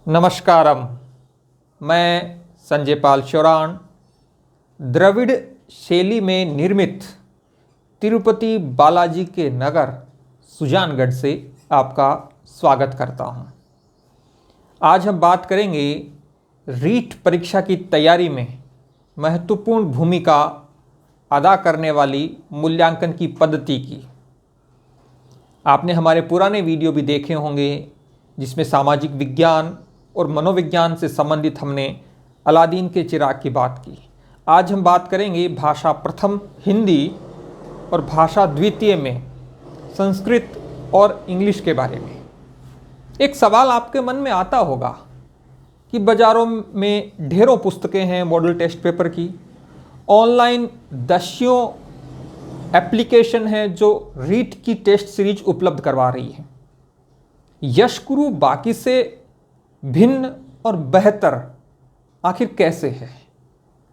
नमस्कारम। मैं संजय पाल चौरान द्रविड़ शैली में निर्मित तिरुपति बालाजी के नगर सुजानगढ़ से आपका स्वागत करता हूं। आज हम बात करेंगे रीट परीक्षा की तैयारी में महत्वपूर्ण भूमिका अदा करने वाली मूल्यांकन की पद्धति की। आपने हमारे पुराने वीडियो भी देखे होंगे जिसमें सामाजिक विज्ञान और मनोविज्ञान से संबंधित हमने अलादीन के चिराग की बात की। आज हम बात करेंगे भाषा प्रथम हिंदी और भाषा द्वितीय में संस्कृत और इंग्लिश के बारे में। एक सवाल आपके मन में आता होगा कि बाज़ारों में ढेरों पुस्तकें हैं मॉडल टेस्ट पेपर की, ऑनलाइन दसियों एप्लीकेशन है जो रीट की टेस्ट सीरीज उपलब्ध करवा रही है। यश गुरु बाकी से भिन्न और बेहतर आखिर कैसे है?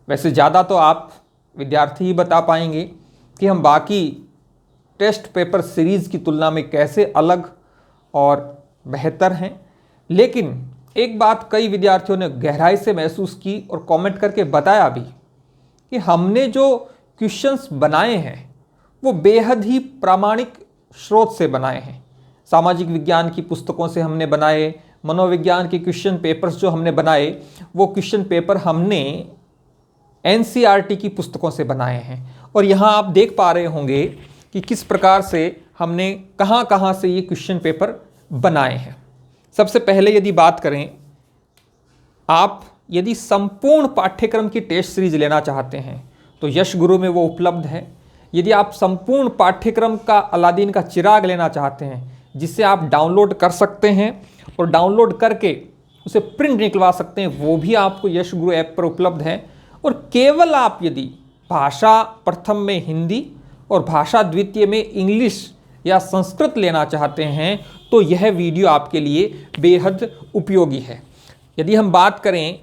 वैसे ज़्यादा तो आप विद्यार्थी ही बता पाएंगे कि हम बाकी टेस्ट पेपर सीरीज़ की तुलना में कैसे अलग और बेहतर हैं। लेकिन एक बात कई विद्यार्थियों ने गहराई से महसूस की और कमेंट करके बताया भी कि हमने जो क्वेश्चंस बनाए हैं वो बेहद ही प्रामाणिक स्रोत से बनाए हैं। सामाजिक विज्ञान की पुस्तकों से हमने बनाए, मनोविज्ञान के क्वेश्चन पेपर्स जो हमने बनाए वो क्वेश्चन पेपर हमने एनसीईआरटी की पुस्तकों से बनाए हैं। और यहाँ आप देख पा रहे होंगे कि किस प्रकार से हमने कहाँ से ये क्वेश्चन पेपर बनाए हैं। सबसे पहले यदि बात करें, आप यदि संपूर्ण पाठ्यक्रम की टेस्ट सीरीज लेना चाहते हैं तो यश गुरु में वो उपलब्ध है। यदि आप संपूर्ण पाठ्यक्रम का अलादीन का चिराग लेना चाहते हैं जिसे आप डाउनलोड कर सकते हैं और डाउनलोड करके उसे प्रिंट निकलवा सकते हैं, वो भी आपको यश गुरु ऐप पर उपलब्ध है। और केवल आप यदि भाषा प्रथम में हिंदी और भाषा द्वितीय में इंग्लिश या संस्कृत लेना चाहते हैं तो यह वीडियो आपके लिए बेहद उपयोगी है। यदि हम बात करें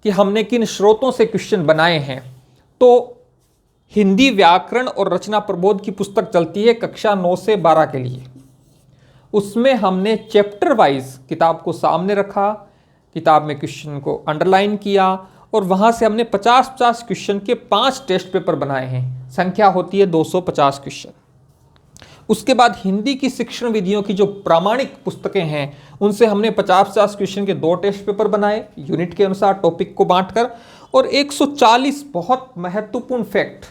कि हमने किन स्रोतों से क्वेश्चन बनाए हैं तो हिंदी व्याकरण और रचना प्रबोध की पुस्तक चलती है कक्षा 9 से 12 के लिए। उसमें हमने चैप्टर वाइज किताब को सामने रखा, किताब में क्वेश्चन को अंडरलाइन किया और वहाँ से हमने 50-50 क्वेश्चन के 5 टेस्ट पेपर बनाए हैं। संख्या होती है 250 क्वेश्चन। उसके बाद हिंदी की शिक्षण विधियों की जो प्रामाणिक पुस्तकें हैं उनसे हमने 50-50 क्वेश्चन के 2 टेस्ट पेपर बनाए यूनिट के अनुसार टॉपिक को बांटकर। और 140 बहुत महत्वपूर्ण फैक्ट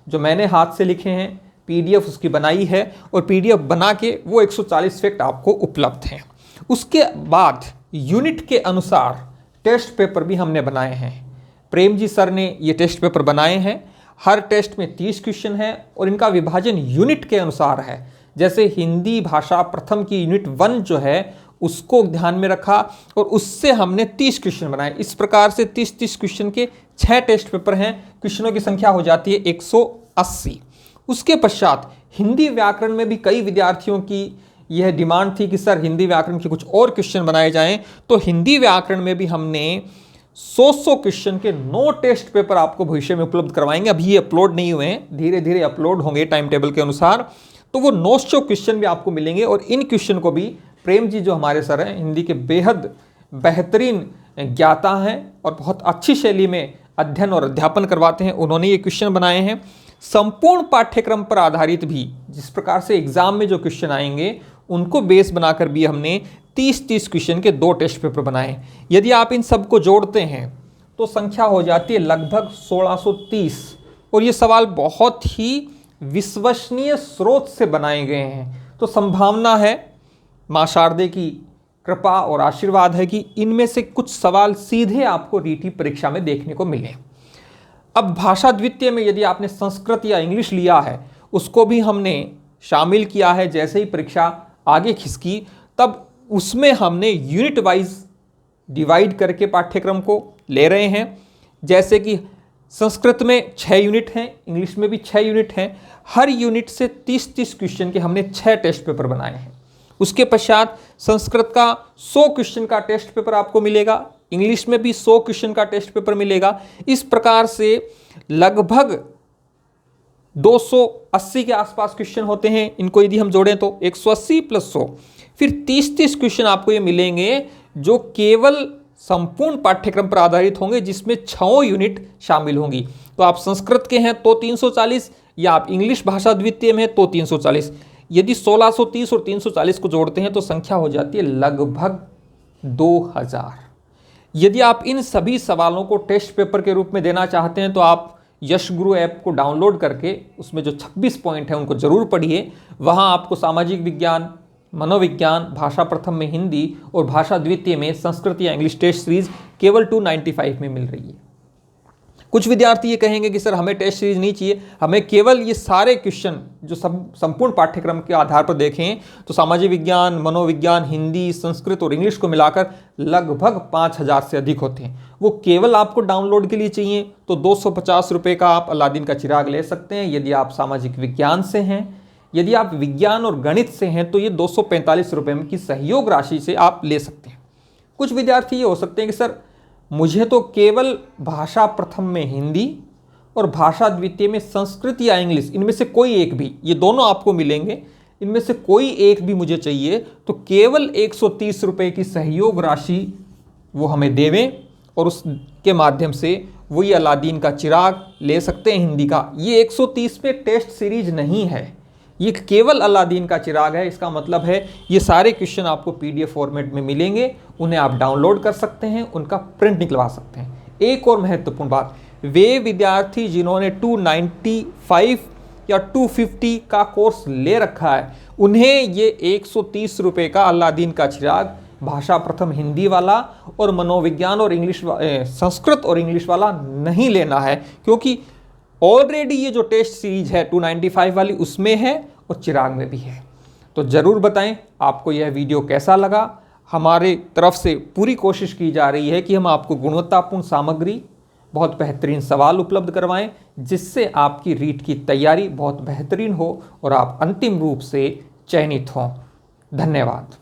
जो मैंने हाथ से लिखे हैं, पीडीएफ उसकी बनाई है और पीडीएफ बना के वो 140 फैक्ट आपको उपलब्ध हैं। उसके बाद यूनिट के अनुसार टेस्ट पेपर भी हमने बनाए हैं। प्रेम जी सर ने ये टेस्ट पेपर बनाए हैं। हर टेस्ट में 30 क्वेश्चन हैं और इनका विभाजन यूनिट के अनुसार है। जैसे हिंदी भाषा प्रथम की यूनिट 1 जो है उसको ध्यान में रखा और उससे हमने 30 क्वेश्चन बनाए। इस प्रकार से 30-30 क्वेश्चन के 6 टेस्ट पेपर हैं। क्वेश्चनों की संख्या हो जाती है 180। उसके पश्चात हिंदी व्याकरण में भी कई विद्यार्थियों की यह डिमांड थी कि सर हिंदी व्याकरण के कुछ और क्वेश्चन बनाए जाएं, तो हिंदी व्याकरण में भी हमने 100 क्वेश्चन के 9 टेस्ट पेपर आपको भविष्य में उपलब्ध करवाएंगे। अभी ये अपलोड नहीं हुए हैं, धीरे धीरे अपलोड होंगे टाइम टेबल के अनुसार। तो वो 900 क्वेश्चन भी आपको मिलेंगे और इन क्वेश्चन को भी प्रेम जी जो हमारे सर हैं हिंदी के बेहद बेहतरीन ज्ञाता हैं और बहुत अच्छी शैली में अध्ययन और अध्यापन करवाते हैं, उन्होंने ये क्वेश्चन बनाए हैं। संपूर्ण पाठ्यक्रम पर आधारित भी जिस प्रकार से एग्जाम में जो क्वेश्चन आएंगे उनको बेस बनाकर भी हमने 30-30 क्वेश्चन के 2 टेस्ट पेपर बनाए। यदि आप इन सबको जोड़ते हैं तो संख्या हो जाती है लगभग 1630। और ये सवाल बहुत ही विश्वसनीय स्रोत से बनाए गए हैं। तो संभावना है, माँ शारदे की कृपा और आशीर्वाद है कि इनमें से कुछ सवाल सीधे आपको रीटी परीक्षा में देखने को मिले। अब भाषा द्वितीय में यदि आपने संस्कृत या इंग्लिश लिया है उसको भी हमने शामिल किया है। जैसे ही परीक्षा आगे खिसकी तब उसमें हमने यूनिट वाइज डिवाइड करके पाठ्यक्रम को ले रहे हैं। जैसे कि संस्कृत में 6 यूनिट हैं, इंग्लिश में भी 6 यूनिट हैं। हर यूनिट से 30-30 क्वेश्चन के हमने 6 टेस्ट पेपर बनाए हैं। उसके पश्चात संस्कृत का 100 क्वेश्चन का टेस्ट पेपर आपको मिलेगा, इंग्लिश में भी 100 क्वेश्चन का टेस्ट पेपर मिलेगा। इस प्रकार से लगभग 280 के आसपास क्वेश्चन होते हैं। इनको यदि हम जोड़ें तो 180 + 100, फिर 30-30 क्वेश्चन आपको ये मिलेंगे जो केवल संपूर्ण पाठ्यक्रम पर आधारित होंगे, जिसमें 6 यूनिट शामिल होंगी। तो आप संस्कृत के हैं तो 340, या आप इंग्लिश भाषा द्वितीय में हैं तो 340। यदि 1630 और 340 को जोड़ते हैं तो संख्या हो जाती है लगभग 2000। यदि आप इन सभी सवालों को टेस्ट पेपर के रूप में देना चाहते हैं तो आप यश गुरु ऐप को डाउनलोड करके उसमें जो 26 पॉइंट हैं उनको जरूर पढ़िए। वहाँ आपको सामाजिक विज्ञान, मनोविज्ञान, भाषा प्रथम में हिंदी और भाषा द्वितीय में संस्कृत या इंग्लिश टेस्ट सीरीज केवल 295 में मिल रही है। कुछ विद्यार्थी ये कहेंगे कि सर हमें टेस्ट सीरीज नहीं चाहिए, हमें केवल ये सारे क्वेश्चन जो सब संपूर्ण पाठ्यक्रम के आधार पर देखें तो सामाजिक विज्ञान, मनोविज्ञान, हिंदी, संस्कृत और इंग्लिश को मिलाकर लगभग 5000 से अधिक होते हैं, वो केवल आपको डाउनलोड के लिए चाहिए तो 250 रुपये का आप अलादीन का चिराग ले सकते हैं। यदि आप सामाजिक विज्ञान से हैं, यदि आप विज्ञान और गणित से हैं तो ये 245 रुपये की सहयोग राशि से आप ले सकते हैं। कुछ विद्यार्थी ये हो सकते हैं कि सर मुझे तो केवल भाषा प्रथम में हिंदी और भाषा द्वितीय में संस्कृत या इंग्लिश, इनमें से कोई एक भी, ये दोनों आपको मिलेंगे, इनमें से कोई एक भी मुझे चाहिए, तो केवल 130 रुपये की सहयोग राशि वो हमें देवें और उसके माध्यम से वो ये अलादीन का चिराग ले सकते हैं हिंदी का। ये 130 में टेस्ट सीरीज नहीं है, ये केवल अलादीन का चिराग है। इसका मतलब है ये सारे क्वेश्चन आपको PDF फॉर्मेट में मिलेंगे, उन्हें आप डाउनलोड कर सकते हैं, उनका प्रिंट निकलवा सकते हैं। एक और महत्वपूर्ण बात, वे विद्यार्थी जिन्होंने 295 या 250 का कोर्स ले रखा है, उन्हें ये 130 रुपये का अलादीन का चिराग भाषा प्रथम हिंदी वाला और मनोविज्ञान और इंग्लिश, संस्कृत और इंग्लिश वाला नहीं लेना है, क्योंकि ऑलरेडी ये जो टेस्ट सीरीज है 295 वाली उसमें है और चिराग में भी है। तो ज़रूर बताएं आपको यह वीडियो कैसा लगा। हमारे तरफ से पूरी कोशिश की जा रही है कि हम आपको गुणवत्तापूर्ण सामग्री, बहुत बेहतरीन सवाल उपलब्ध करवाएं, जिससे आपकी रीट की तैयारी बहुत बेहतरीन हो और आप अंतिम रूप से चयनित हों। धन्यवाद।